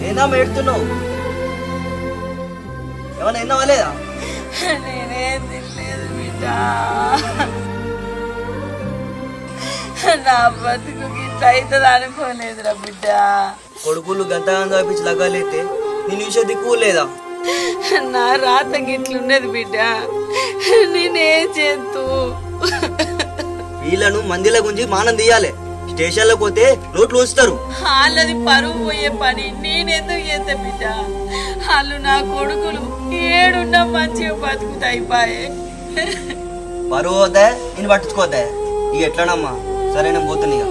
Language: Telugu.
ఏనా మేడుతున్నావు? ఏమన్నా విన్నావా లేదా? నేనేం తినలేదు బిడ్డ. నా బతుకు గిట్లా అవుతుంది అనుకోలేదురా బిడ్డ. కొడుకులు గంతగా చూపించి లగ్గాలైతే నేను చూసే దిక్కు లేదా? నా రాత గిట్లున్నది బిడ్డ. నేనేం చేస్తూ వీళ్ళను మందిల గుంచి మానం తీయాలి. స్టేషన్ లో పోతే రోడ్లు ఉంచుతారు. వాళ్ళది పరువు పోయే పని నేనెందుకు చేస్తా బిడ్డ? వాళ్ళు నా కొడుకులు ఏడున్నా మంచిగా బతుకుతాయిపాయే. పరువు పోతే నేను పట్టించుకోతే ఇక ఎట్లానమ్మా? సరే నేను పోతున్నా ఇక.